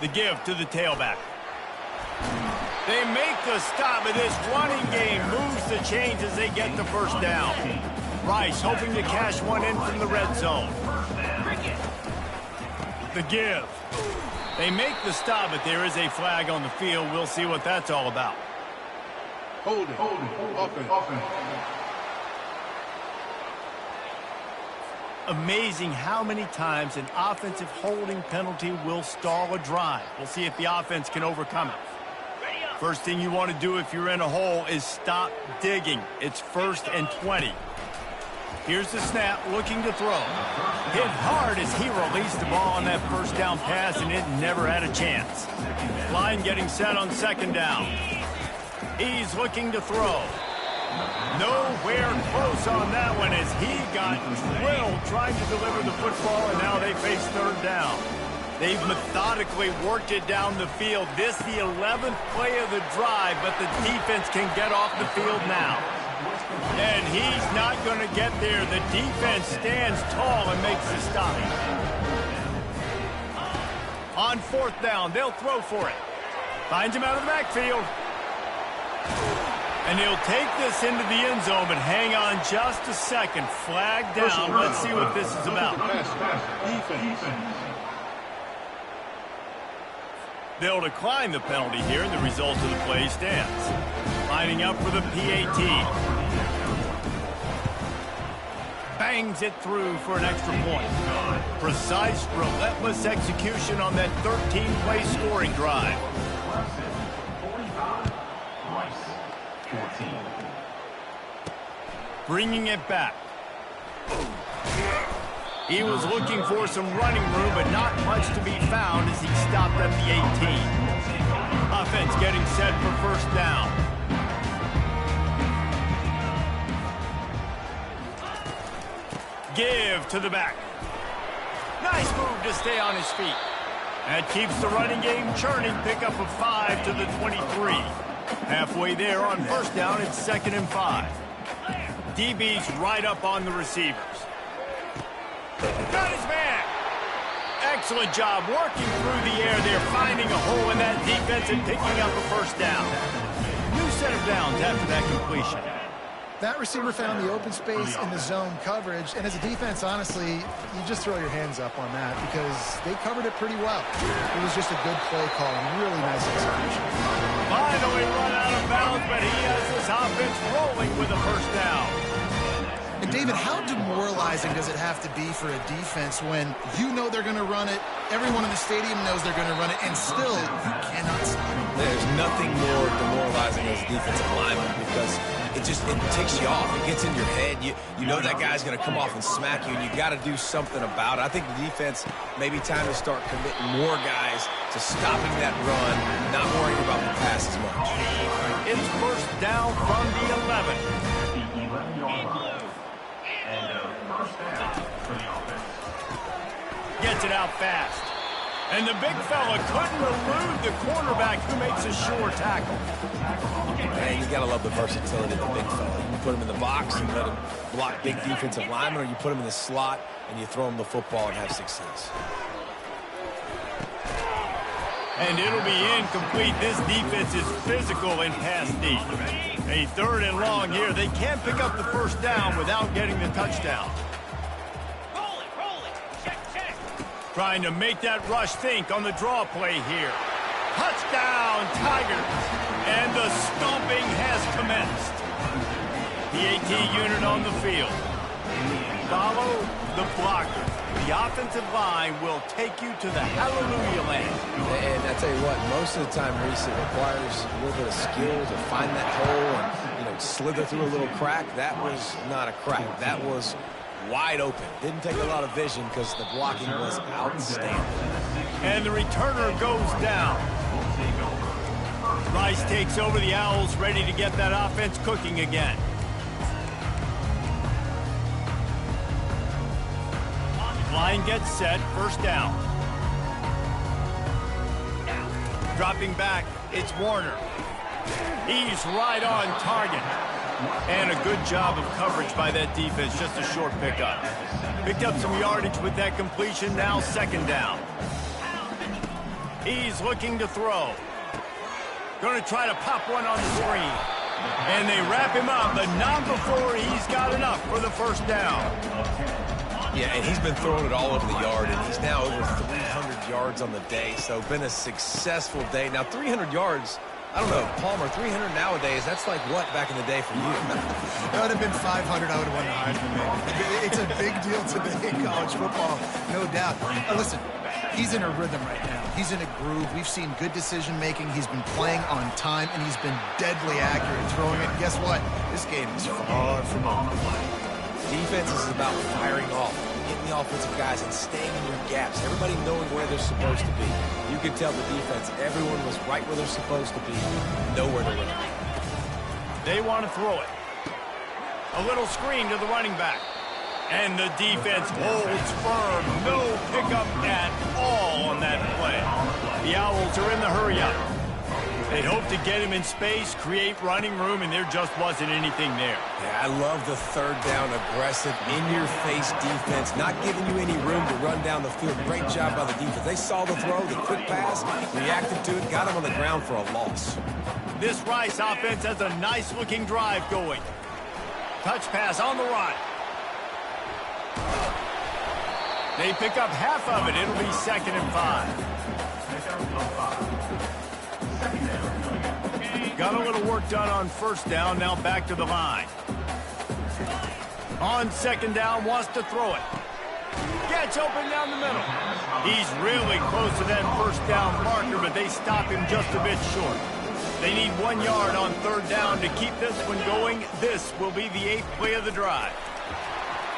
The give to the tailback. They make the stop, but this running game moves the chains as they get the first down. Rice hoping to cash one in from the red zone. The give. They make the stop, but there is a flag on the field. We'll see what that's all about. Hold it. Offense. Amazing how many times an offensive holding penalty will stall a drive. We'll see if the offense can overcome it. First thing you want to do if you're in a hole is stop digging. It's 1st and 20. Here's the snap, looking to throw. Hit hard as he released the ball on that first down pass, and it never had a chance. Line getting set on 2nd down. He's looking to throw. Nowhere close on that one as he got drilled trying to deliver the football, and now they face 3rd down. They've methodically worked it down the field. This the 11th play of the drive, but the defense can get off the field now. And he's not going to get there. The defense stands tall and makes the stop. On 4th down, they'll throw for it. Finds him out of the backfield. And he'll take this into the end zone, but hang on just a second. Flag down. Let's see what this is about. They'll decline the penalty here, and the result of the play stands. Lining up for the PAT. Bangs it through for an extra point. Precise, relentless execution on that 13-play scoring drive. Bringing it back. He was looking for some running room, but not much to be found as he stopped at the 18. Offense getting set for first down. Give to the back. Nice move to stay on his feet. That keeps the running game churning. Pick up a 5 to the 23. Halfway there on first down, it's 2nd and 5. DB's right up on the receivers. Got his man. Excellent job working through the air there, finding a hole in that defense and picking up a first down. New set of downs after that completion. That receiver found the open space in the zone coverage, and as a defense, honestly, you just throw your hands up on that because they covered it pretty well. It was just a good play call and really nice execution. Finally run out of bounds, but he has this offense rolling with a first down. And David, how demoralizing does it have to be for a defense when you know they're going to run it, everyone in the stadium knows they're going to run it, and still you cannot stop it? There's nothing more demoralizing as a defensive lineman because it ticks you off. It gets in your head. You know that guy's going to come off and smack you, and you got to do something about it. I think the defense maybe time to start committing more guys to stopping that run, not worrying about the pass as much. It's first down from the 11. Gets it out fast. And the big fella couldn't elude the cornerback who makes a sure tackle. Man, you got to love the versatility of the big fella. You put him in the box and let him block big defensive linemen, or you put him in the slot and you throw him the football and have success. And it'll be incomplete. This defense is physical and pass deep. A 3rd and long here. They can't pick up the first down without getting the touchdown. Trying to make that rush think on the draw play here. Touchdown, Tigers. And the stomping has commenced. The AT unit on the field. Follow the blocker. The offensive line will take you to the hallelujah land. And I tell you what, most of the time, Reese, it requires a little bit of skill to find that hole and, slither through a little crack. That was not a crack. That was wide open. Didn't take a lot of vision because the blocking was outstanding. And the returner goes down. Rice takes over. The Owls ready to get that offense cooking again. Line gets set. First down. Dropping back. It's Warner. He's right on target. And a good job of coverage by that defense. Just a short pickup. Picked up some yardage with that completion. Now 2nd down. He's looking to throw. Going to try to pop one on the screen. And they wrap him up, but not before he's got enough for the first down. Yeah, and he's been throwing it all over the yard, and he's now over 300 yards on the day, so been a successful day. Now, 300 yards, I don't know, Palmer, 300 nowadays, that's like what back in the day for you? That would have been 500. I would have won the Heisman, man. It's a big deal today in college football, no doubt. Listen, he's in a rhythm right now. He's in a groove. We've seen good decision-making. He's been playing on time, and he's been deadly accurate throwing it. Guess what? This game is far from over. Defense is about firing off, getting the offensive guys and staying in your gaps. Everybody knowing where they're supposed to be. You can tell the defense, everyone was right where they're supposed to be, nowhere to run. They want to throw it. A little screen to the running back. And the defense holds firm. No pickup at all on that play. The Owls are in the hurry-up. They'd hope to get him in space, create running room, and there just wasn't anything there. Yeah, I love the 3rd down aggressive, in-your-face defense, not giving you any room to run down the field. Great job by the defense. They saw the throw, the quick pass, reacted to it, got him on the ground for a loss. This Rice offense has a nice-looking drive going. Touch pass on the run. They pick up half of it. It'll be 2nd and 5. Got a little work done on first down. Now back to the line. On 2nd down, wants to throw it. Gets open down the middle. He's really close to that first down marker, but they stop him just a bit short. They need 1 yard on 3rd down to keep this one going. This will be the 8th play of the drive.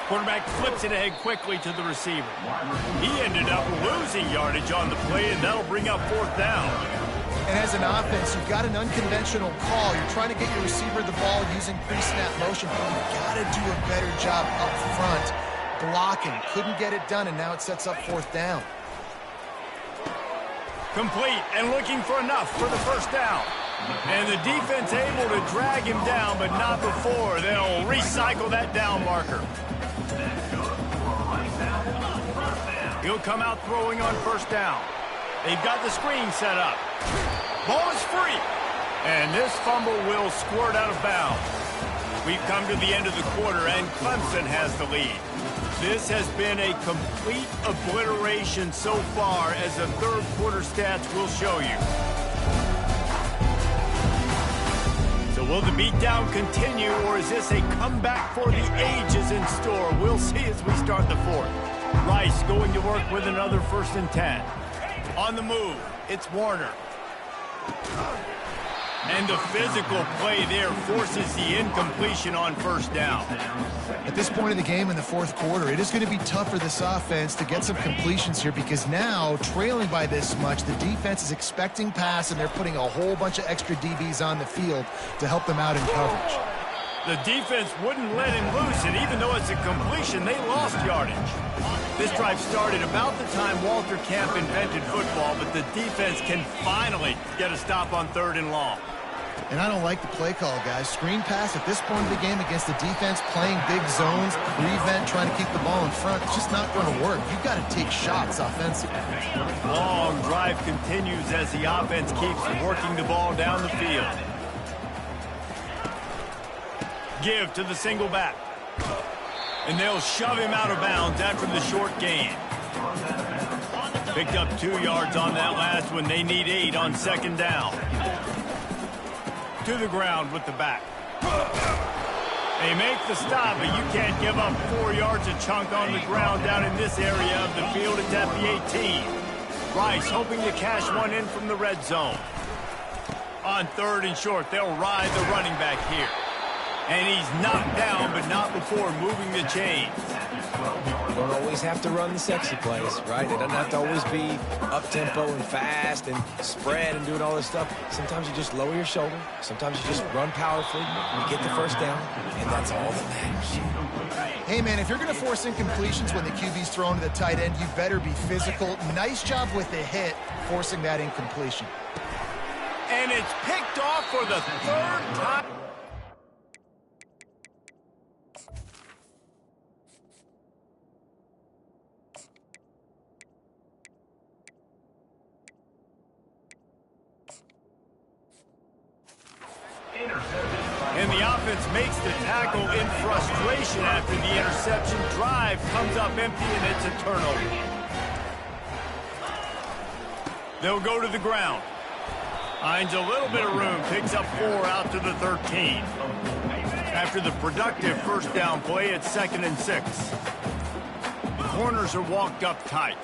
Quarterback flips it ahead quickly to the receiver. He ended up losing yardage on the play, and that'll bring up 4th down. And as an offense, you've got an unconventional call. You're trying to get your receiver the ball using pre-snap motion, but you've got to do a better job up front blocking. Couldn't get it done, and now it sets up 4th down. Complete and looking for enough for the first down. And the defense able to drag him down, but not before. They'll recycle that down marker. He'll come out throwing on first down. They've got the screen set up. Ball is free. And this fumble will squirt out of bounds. We've come to the end of the quarter, and Clemson has the lead. This has been a complete obliteration so far, as the third quarter stats will show you. So will the beatdown continue, or is this a comeback for the ages in store? We'll see as we start the fourth. Rice going to work with another 1st and 10. On the move, it's Warner. And the physical play there forces the incompletion on first down. At this point of the game in the fourth quarter, it is going to be tough for this offense to get some completions here, because now, trailing by this much, the defense is expecting pass, and they're putting a whole bunch of extra DBs on the field to help them out in coverage. The defense wouldn't let him loose, and even though it's a completion, they lost yardage. This drive started about the time Walter Camp invented football, but the defense can finally get a stop on 3rd and long. And I don't like the play call, guys. Screen pass at this point of the game against the defense playing big zones, prevent, trying to keep the ball in front. It's just not going to work. You've got to take shots offensively. Long drive continues as the offense keeps working the ball down the field. Give to the single back. And they'll shove him out of bounds after the short gain. Picked up 2 yards on that last one. They need 8 on 2nd down. To the ground with the back. They make the stop, but you can't give up 4 yards a chunk on the ground down in this area of the field. It's at the 18. Rice hoping to cash one in from the red zone. On 3rd and short, they'll ride the running back here. And he's knocked down, but not before moving the chains. You don't always have to run the sexy plays, right? It doesn't have to always be up-tempo and fast and spread and doing all this stuff. Sometimes you just lower your shoulder. Sometimes you just run powerfully. You get the first down, and that's all that matters. Hey, man, if you're going to force incompletions when the QB's thrown to the tight end, you better be physical. Nice job with the hit, forcing that incompletion. And it's picked off for the 3rd time. And the offense makes the tackle in frustration after the interception. Drive comes up empty, and it's a turnover. They'll go to the ground. Finds a little bit of room, picks up 4 out to the 13. After the productive first down play, it's 2nd and 6. The corners are walked up tight.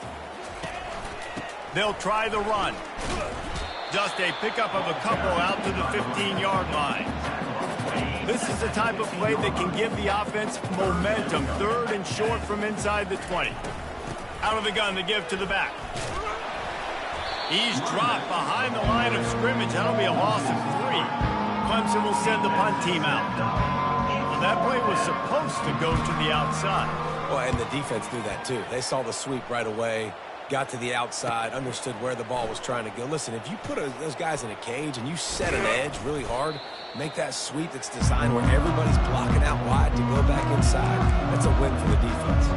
They'll try the run. Just a pickup of a couple out to the 15-yard line. This is the type of play that can give the offense momentum. 3rd and short from inside the 20. Out of the gun to give to the back. He's dropped behind the line of scrimmage. That'll be a loss of 3. Clemson will send the punt team out. Well, that play was supposed to go to the outside. Well, and the defense knew that too. They saw the sweep right away. Got to the outside, understood where the ball was trying to go. Listen, if you put those guys in a cage and you set an edge really hard, make that sweep that's designed where everybody's blocking out wide to go back inside, that's a win for the defense.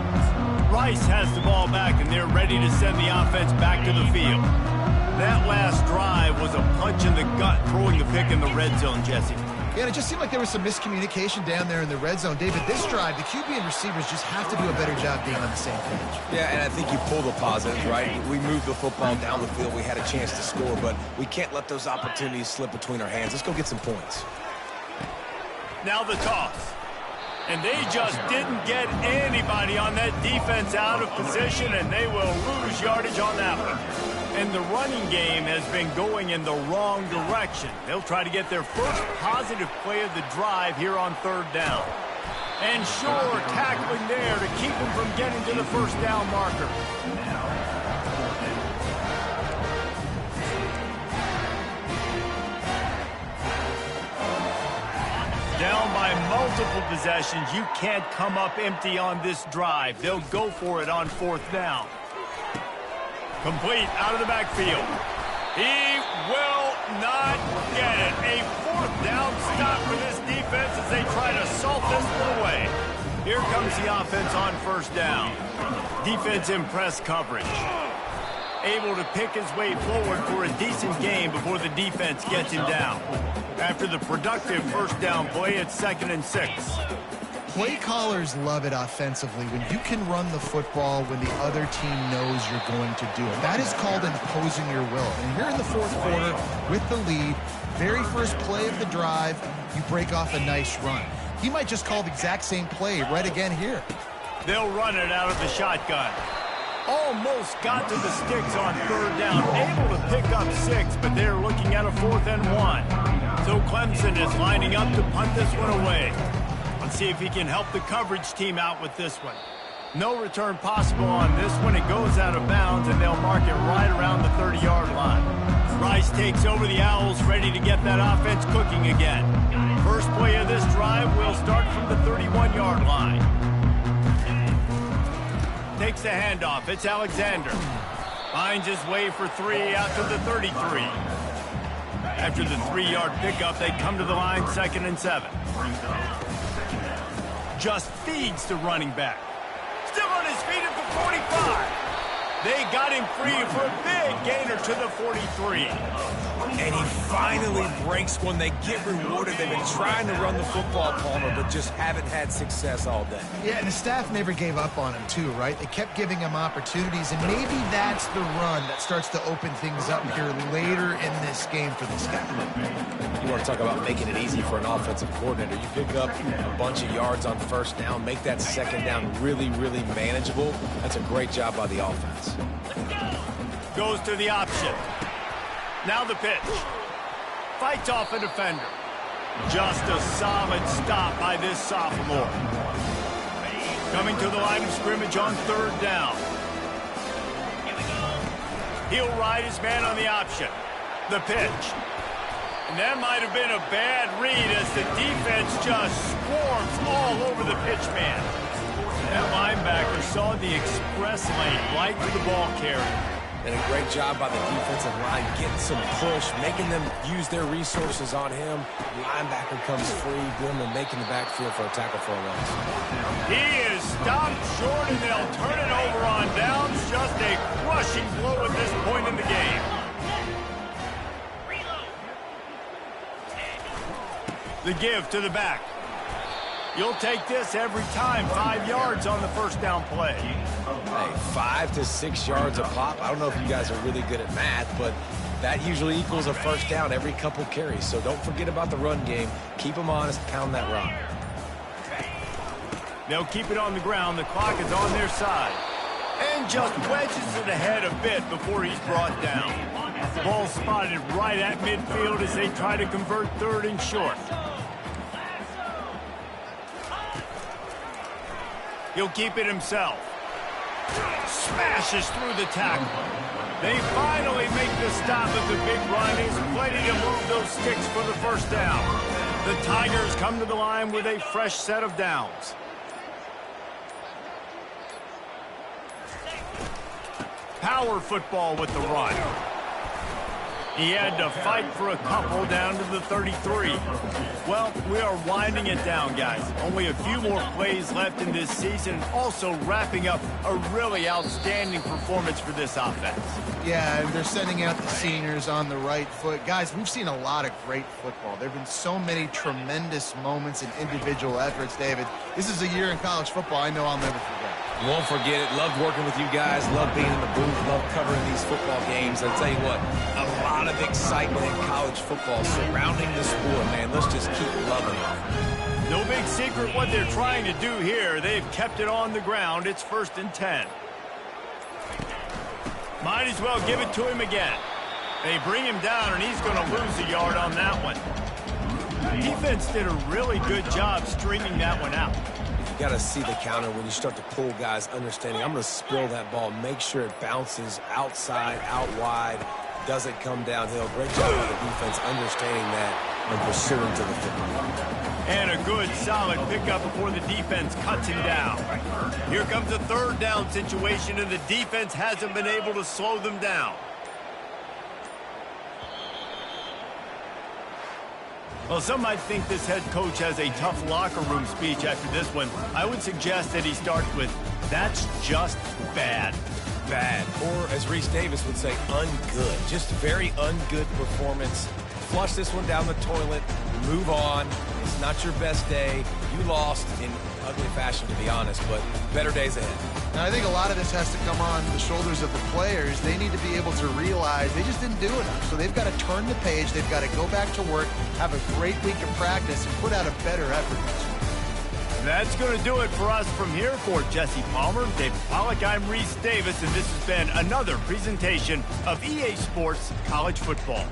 Rice has the ball back, and they're ready to send the offense back to the field. That last drive was a punch in the gut, throwing the pick in the red zone, Jesse. Yeah, and it just seemed like there was some miscommunication down there in the red zone. David, this drive, the QB and receivers just have to do a better job being on the same page. Yeah, and I think you pull the positives, right? We moved the football down the field. We had a chance to score, but we can't let those opportunities slip between our hands. Let's go get some points. Now the toss. And they just didn't get anybody on that defense out of position, and they will lose yardage on that one. And the running game has been going in the wrong direction. They'll try to get their first positive play of the drive here on 3rd down. And sure, tackling there to keep them from getting to the first down marker. Down by multiple possessions. You can't come up empty on this drive. They'll go for it on 4th down. Complete out of the backfield. He will not at it. A fourth down stop for this defense as they try to salt this one away. Here comes the offense on first down. Defense in press coverage. Able to pick his way forward for a decent game before the defense gets him down. After the productive first down play, it's 2nd and 6. Play callers love it offensively when you can run the football when the other team knows you're going to do it. That is called imposing your will. And here in the fourth quarter with the lead, very first play of the drive, you break off a nice run. He might just call the exact same play right again here. They'll run it out of the shotgun. Almost got to the sticks on third down. Able to pick up 6, but they're looking at a 4th and 1. So Clemson is lining up to punt this one away. Let's see if he can help the coverage team out with this one. No return possible on this one. It goes out of bounds, and they'll mark it right around the 30-yard line. Rice takes over the Owls, ready to get that offense cooking again. First play of this drive will start from the 31-yard line. Takes the handoff. It's Alexander. Finds his way for 3 out to the 33. After the 3-yard pickup, they come to the line 2nd and 7. Just feeds the running back. Still on his feet at the 45. They got him free for a big gainer to the 43. And he finally breaks when they get rewarded. They've been trying to run the football, Palmer, but just haven't had success all day. Yeah, and the staff never gave up on him, too, right? They kept giving him opportunities, and maybe that's the run that starts to open things up here later in this game for this guy. You want to talk about making it easy for an offensive coordinator. You pick up a bunch of yards on first down, make that second down really, really manageable. That's a great job by the offense. Goes to the option. Now the pitch. Fights off a defender. Just a solid stop by this sophomore. Coming to the line of scrimmage on third down. He'll ride his man on the option. The pitch. And that might have been a bad read as the defense just swarms all over the pitch man. That linebacker saw the express lane right to the ball carrier. And a great job by the defensive line, getting some push, making them use their resources on him. Linebacker comes free, boom, and making the backfield for a tackle for a loss. He is stopped short, and they'll turn it over on downs. Just a crushing blow at this point in the game. The give to the back. You'll take this every time. 5 yards on the first down play. Hey, 5 to 6 yards a pop. I don't know if you guys are really good at math, but that usually equals a first down every couple carries. So don't forget about the run game. Keep them honest. Pound that rock. They'll keep it on the ground. The clock is on their side. And just wedges it ahead a bit before he's brought down. Ball spotted right at midfield as they try to convert third and short. He'll keep it himself. Smashes through the tackle. They finally make the stop at the big run. He's plenty to move those sticks for the first down. The Tigers come to the line with a fresh set of downs. Power football with the run. He had to fight for a couple down to the 33. Well, we are winding it down, guys. Only a few more plays left in this season. Also wrapping up a really outstanding performance for this offense. Yeah, and they're sending out the seniors on the right foot. Guys, we've seen a lot of great football. There have been so many tremendous moments and individual efforts, David. This is a year in college football I know I'll never forget. Won't forget it. Loved working with you guys. Loved being in the booth. Loved covering these football games. I'll tell you what, a lot of excitement in college football surrounding the sport, man. Let's just keep loving it. No big secret what they're trying to do here. They've kept it on the ground. It's 1st and 10. Might as well give it to him again. They bring him down, and he's going to lose a yard on that one. Defense did a really good job stringing that one out. You got to see the counter when you start to pull guys, understanding I'm going to spill that ball, make sure it bounces outside, out wide, doesn't come downhill. Great job by the defense understanding that and pursuing to the football. And a good, solid pickup before the defense cuts him down. Here comes a third down situation, and the defense hasn't been able to slow them down. Well, some might think this head coach has a tough locker room speech after this one. I would suggest that he starts with, "That's just bad." Bad. Or, as Reese Davis would say, ungood. Just very ungood performance. Flush this one down the toilet. Move on. It's not your best day. You lost in ugly fashion, to be honest, but better days ahead. And I think a lot of this has to come on the shoulders of the players. They need to be able to realize they just didn't do enough. So they've got to turn the page. They've got to go back to work, have a great week of practice, and put out a better effort next week. That's going to do it for us from here. For Jesse Palmer, Dave Pollack, I'm Reese Davis, and this has been another presentation of EA Sports College Football.